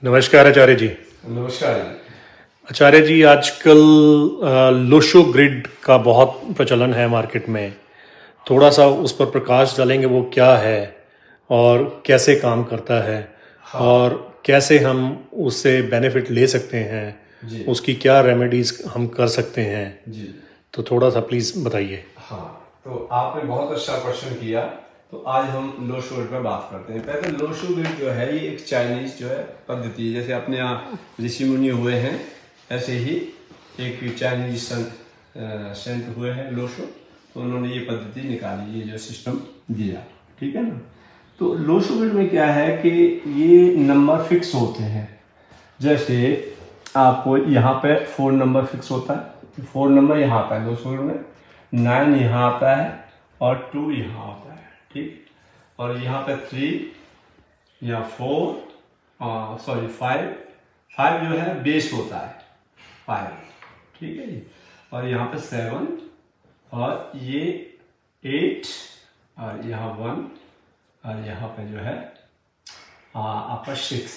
नमस्कार आचार्य जी। नमस्कार जी। आचार्य जी, आजकल लोशो ग्रिड का बहुत प्रचलन है मार्केट में। थोड़ा सा उस पर प्रकाश डालेंगे, वो क्या है और कैसे काम करता है हाँ और कैसे हम उससे बेनिफिट ले सकते हैं, जी उसकी क्या रेमेडीज हम कर सकते हैं। जी। तो थोड़ा सा प्लीज़ बताइए। हाँ, तो आपने बहुत अच्छा क्वेश्चन किया। तो आज हम लो शुगर पे बात करते हैं। पहले लो शुगर जो है ये एक चाइनीज जो है पद्धति है। जैसे अपने यहाँ ऋषि मुनि हुए हैं, ऐसे ही एक चाइनीज सेंट हुए हैं लोशो। तो उन्होंने ये पद्धति निकाली, ये जो सिस्टम दिया, ठीक है ना। तो लो शुगर में क्या है कि ये नंबर फिक्स होते हैं। जैसे आपको यहाँ पे 4 नंबर फिक्स होता है, 4 नंबर यहाँ आता है दो शुरू में, 9 यहाँ आता है और 2 यहाँ आता है, ठीक। और यहाँ पे 3 या 4 सॉरी 5 जो है बेस होता है 5, ठीक है जी। और यहाँ पे 7 और ये 8 और यहाँ 1 और यहाँ पे जो है आपका 6।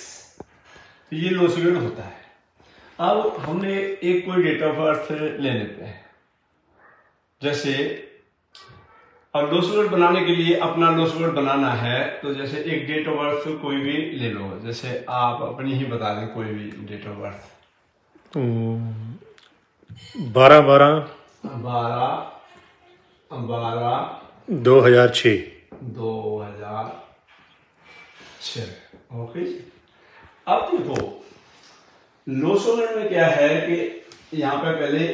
तो ये लो सिगरेट होता है। अब हमने एक कोई डेट ऑफ बर्थ ले लेते हैं। जैसे अब लो सिगरेट बनाने के लिए अपना लो सिगरेट बनाना है, तो जैसे एक डेट ऑफ बर्थ कोई भी ले लो। जैसे आप अपनी ही बता दें कोई भी डेट ऑफ बर्थ। 12/12/2006। 12/12/2006। ओके। अब देखो लो सिगरेट में क्या है कि यहाँ पे पहले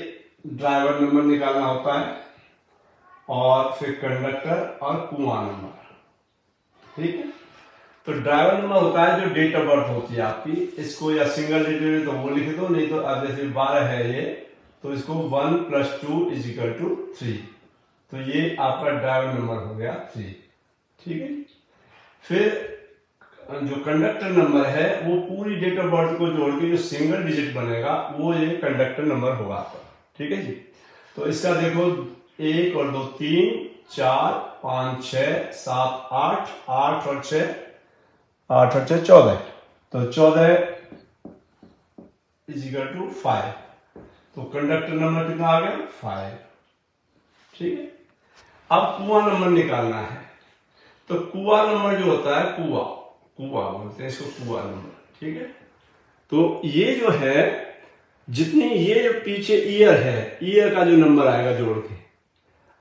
ड्राइवर नंबर निकालना होता है और फिर कंडक्टर और कुआं नंबर, ठीक है। तो ड्राइवर नंबर होता है जो डेट ऑफ बर्थ होती है आपकी। इसको या सिंगल डिजिट में तो वो लिख दो, नहीं तो अब जैसे 12 है ये, तो इसको 1 + 2 = 3। तो ये आपका ड्राइवर नंबर हो गया 3, ठीक है। फिर जो कंडक्टर नंबर है वो पूरी डेट ऑफ बर्थ को जोड़ के जो सिंगल डिजिट बनेगा वो ये कंडक्टर नंबर होगा आपका, ठीक है जी। तो इसका देखो 1 और 2 3 4 5 6 7 8 8 और 6 8 और 6 14। तो 14 = 5। तो कंडक्टर नंबर कितना आ गया 5, ठीक है। अब कुआं नंबर निकालना है। तो कुआं नंबर जो होता है कुआं बोलते हैं इसको, कुआं नंबर, ठीक है। तो ये जो है जितनी ये जो पीछे ईयर है, ईयर का जो नंबर आएगा जोड़ के।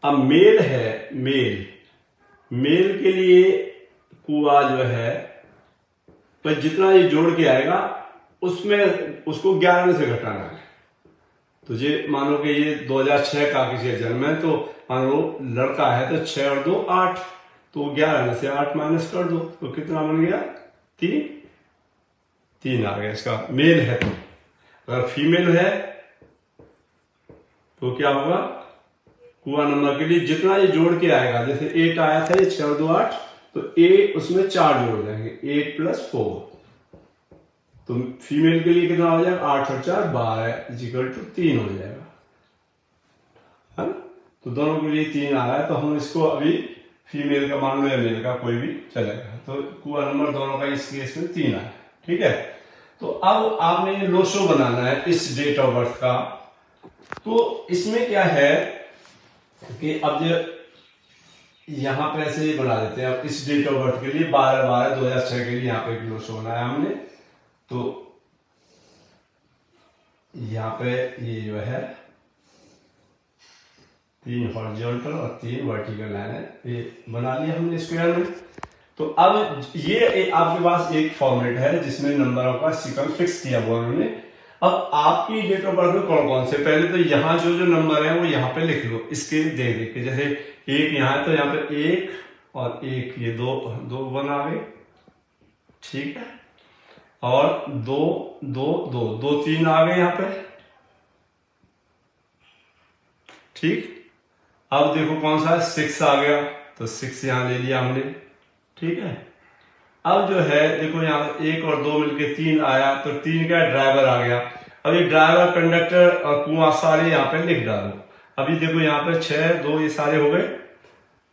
अब मेल है, मेल के लिए कुआ जो है, पर जितना ये जोड़ के आएगा उसमें उसको 11 में से घटाना है। तो ये मानो कि ये 2006 का किसी का जन्म है, तो मान लो लड़का है तो 6 और 2 8, तो 11 में से 8 माइनस कर दो, तो कितना बन गया 3 आ गया। इसका मेल है। तो अगर फीमेल है तो क्या होगा, कुआं नंबर के लिए जितना ये जोड़ के आएगा, जैसे 8 आया था, ये 6 और 2 8, तो 8 उसमें 4 जोड़ देंगे, 8 + 4। तो फीमेल के लिए कितना हो जाएगा 8 और 4 12 = 3 हो जाएगा, है ना। तो दोनों के लिए 3 आ रहा है, तो हम इसको अभी फीमेल का मान लो या मेल का कोई भी चलेगा। तो कुआं नंबर दोनों का इस केस में 3 आया, ठीक है। तो अब आपने लोशो बनाना है इस डेट ऑफ बर्थ का। तो इसमें क्या है कि अब जो यहां पे ऐसे बना देते हैं। अब इस डेट ऑफ बर्थ के लिए 12/12/2006 के लिए यहाँ पे लोशो बनाया हमने। तो यहाँ पे ये जो है 3 हॉरिजॉन्टल और 3 वर्टिकल लाइन है, ये बना लिया हमने स्क्वायर में। तो अब ये आपके पास एक फॉर्मेट है जिसमें नंबरों का सीक्वेंस फिक्स किया हुआ उन्होंने। अब आपकी डेट ऑफ बर्थ में कौन कौन से, पहले तो यहाँ जो जो नंबर है वो यहाँ पे लिख लो, इसके देख देख के। जैसे 1 यहाँ है तो यहाँ पे 1 और 1 ये 2 1 आ गए, ठीक है। और 2 2 2 2 3 आ गए यहाँ पे, ठीक। अब देखो कौन सा है 6 आ गया, तो 6 यहां ले लिया हमने, ठीक है। अब जो है देखो यहाँ 1 और 2 मिलके 3 आया, तो 3 का ड्राइवर आ गया। अब ये ड्राइवर कंडक्टर और कुआं सारे यहाँ पे लिख डालो। अभी देखो यहाँ पे 6 2 ये सारे हो गए।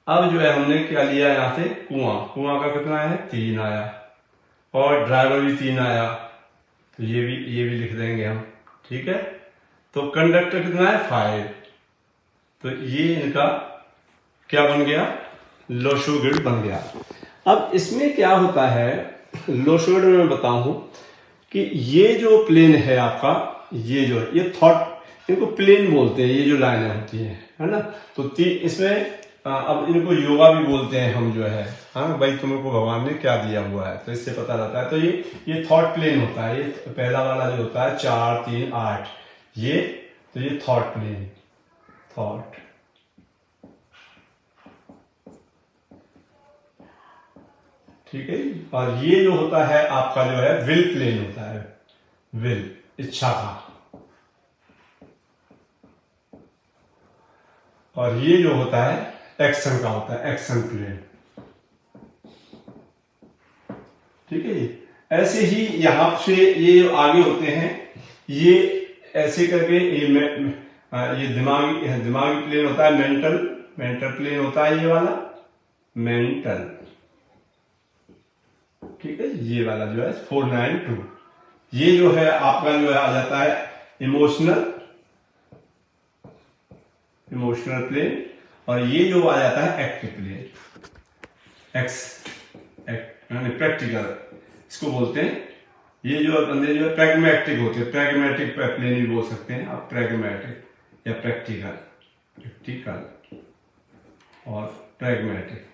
अब जो है हमने क्या लिया यहाँ से कुआं का कितना है 3 आया, और ड्राइवर भी 3 आया, तो ये भी लिख देंगे हम, ठीक है। तो कंडक्टर कितना है 5, तो ये इनका क्या बन गया, लोशो ग्रिड बन गया। अब इसमें क्या होता है, लोशो ग्रिड में बताऊं कि ये जो प्लेन है आपका, ये जो ये थॉट, इनको प्लेन बोलते हैं, ये जो लाइनें होती हैं, है ना। तो इसमें अब इनको योगा भी बोलते हैं हम, जो है, हाँ भाई तुमको भगवान ने क्या दिया हुआ है, तो इससे पता रहता है। तो ये थॉट प्लेन होता है, ये पहला वाला जो होता है 4 3 8, ये तो ये थॉट प्लेन, थॉट, ठीक है। और ये जो होता है आपका जो है विल प्लेन होता है, विल, इच्छा का। और ये जो होता है एक्शन का होता है, एक्शन प्लेन, ठीक है जी। ऐसे ही यहां से ये जो आगे होते हैं, ये ऐसे करके ये दिमागी प्लेन होता है, मेंटल प्लेन होता है, ये वाला मेंटल, ठीक है। ये वाला जो है 492, ये जो है आपका जो है आ जाता है इमोशनल प्लेन, और ये जो आ जाता है एक्टिव प्लेन, प्रैक्टिकल इसको बोलते हैं। ये जो बंदे जो है प्रैग्मेटिक होते हैं, प्रैग्मेटिक प्लेन भी बोल सकते हैं आप, प्रैग्मेटिक या प्रैक्टिकल और प्रैग्मेटिक।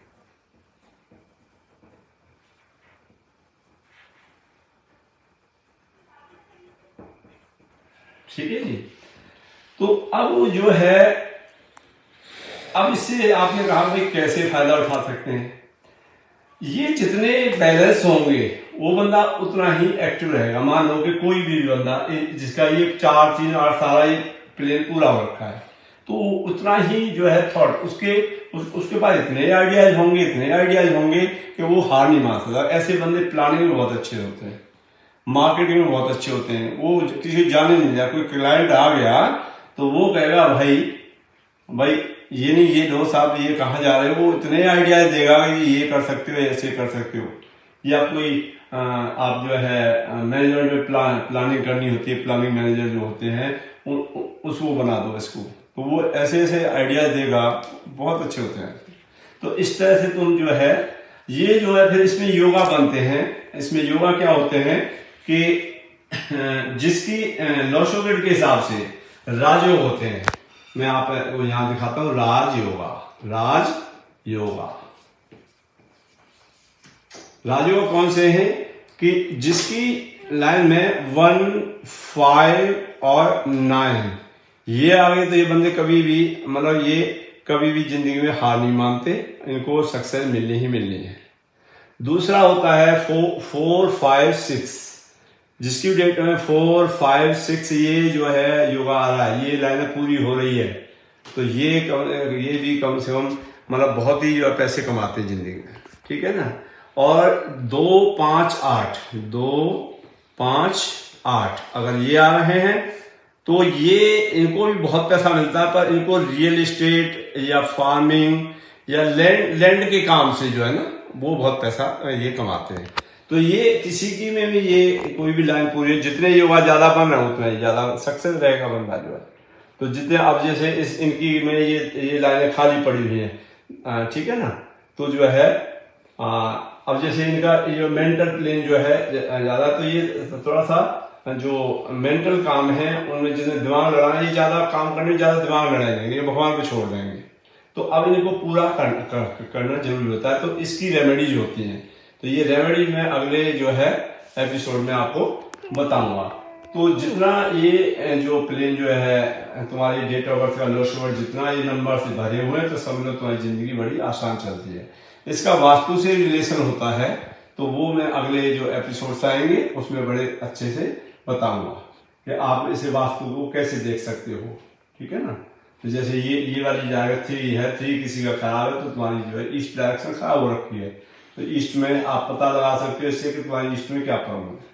ठीक है जी। तो अब जो है, अब इससे आपने कहा भाई कैसे फायदा उठा सकते हैं, ये जितने बैलेंस होंगे वो बंदा उतना ही एक्टिव रहेगा। मान लो कि कोई भी बंदा जिसका ये 4 3 8 सारा ये प्लेन पूरा हो रखा है, तो उतना ही जो है थॉट उसके पास इतने आइडियाज होंगे कि वो हार नहीं मान सकता। ऐसे बंदे प्लानिंग में बहुत अच्छे होते हैं, मार्केटिंग में बहुत अच्छे होते हैं। वो किसी जाने नहीं दिया, कोई क्लाइंट आ गया तो वो कहेगा भाई ये नहीं, ये लो साहब, ये कहाँ जा रहे हो, वो इतने आइडियाज देगा कि ये कर सकते हो, ऐसे कर सकते हो। या कोई आप जो है मैनेजमेंट में प्लानिंग करनी होती है, प्लानिंग मैनेजर जो होते हैं उसको बना दो इसको, तो वो ऐसे आइडियाज देगा, बहुत अच्छे होते हैं। तो इस तरह से तुम जो है, ये जो है फिर इसमें योगा बनते हैं। इसमें योगा क्या होते हैं कि जिसकी लोशो ग्रिड के हिसाब से राजयोग होते हैं, मैं आप यहां दिखाता हूं, राजयोग कौन से हैं कि जिसकी लाइन में 1 5 और 9 ये आ गए, तो ये बंदे कभी भी, मतलब ये कभी भी जिंदगी में हार नहीं मानते, इनको सक्सेस मिलनी ही मिलनी है। दूसरा होता है 4 5 6, जिसकी डेट में 4 5 6 ये जो है योगा आ रहा है, ये लाइनें पूरी हो रही है, तो ये भी कम से कम मतलब बहुत ही जो है पैसे कमाते हैं जिंदगी में, ठीक है ना। और 2 5 8 अगर ये आ रहे हैं तो ये इनको भी बहुत पैसा मिलता है, पर इनको रियल एस्टेट या फार्मिंग या लैंड के काम से जो है ना, वो बहुत पैसा ये कमाते हैं। तो ये किसी की में भी ये कोई भी लाइन पूरी, जितने योगा ज्यादा बन रहे हैं उतना ही ज्यादा सक्सेस रहेगा बंदा जो है। तो जितने अब जैसे इनकी में ये लाइनें खाली पड़ी हुई हैं, ठीक है ना, तो जो है अब जैसे इनका ये मेंटल प्लेन जो है ज्यादा, तो ये थोड़ा सा जो मेंटल काम है उनमें जिन्हें दिमाग लड़ाना, ये ज्यादा काम करने ज्यादा दिमाग लड़ाएंगे, ये भगवान को छोड़ देंगे। तो अब इनको पूरा करना जरूरी होता है। तो इसकी रेमेडीज होती हैं, तो ये रेमेडी मैं अगले जो है एपिसोड में आपको बताऊंगा। तो जितना ये जो प्लेन जो है तुम्हारी डेट ऑफ बर्थ का लोशो जितना ये नंबर से भरे हुए हैं, तो समझ लो तुम्हारी जिंदगी बड़ी आसान चलती है। इसका वास्तु से रिलेशन होता है, तो वो मैं अगले जो एपिसोड्स आएंगे उसमें बड़े अच्छे से बताऊंगा कि आप इसे वास्तु को कैसे देख सकते हो, ठीक है ना। तो जैसे ये वाली जगह 3 है, 3 किसी का खराब है, तो तुम्हारी जो है ईस्ट डायरेक्शन खराब हो रखी है, तो ईस्ट में आप पता लगा सकते हो इससे कि तुम्हारी ईस्ट में क्या प्रॉब्लम है,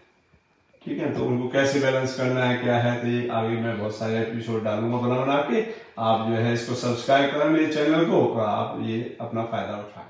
ठीक है। तो उनको कैसे बैलेंस करना है, क्या है, तो ये आगे मैं बहुत सारे एपिसोड डालूंगा बना के। आप जो है इसको सब्सक्राइब करें मेरे चैनल को, और आप ये अपना फायदा उठाएं।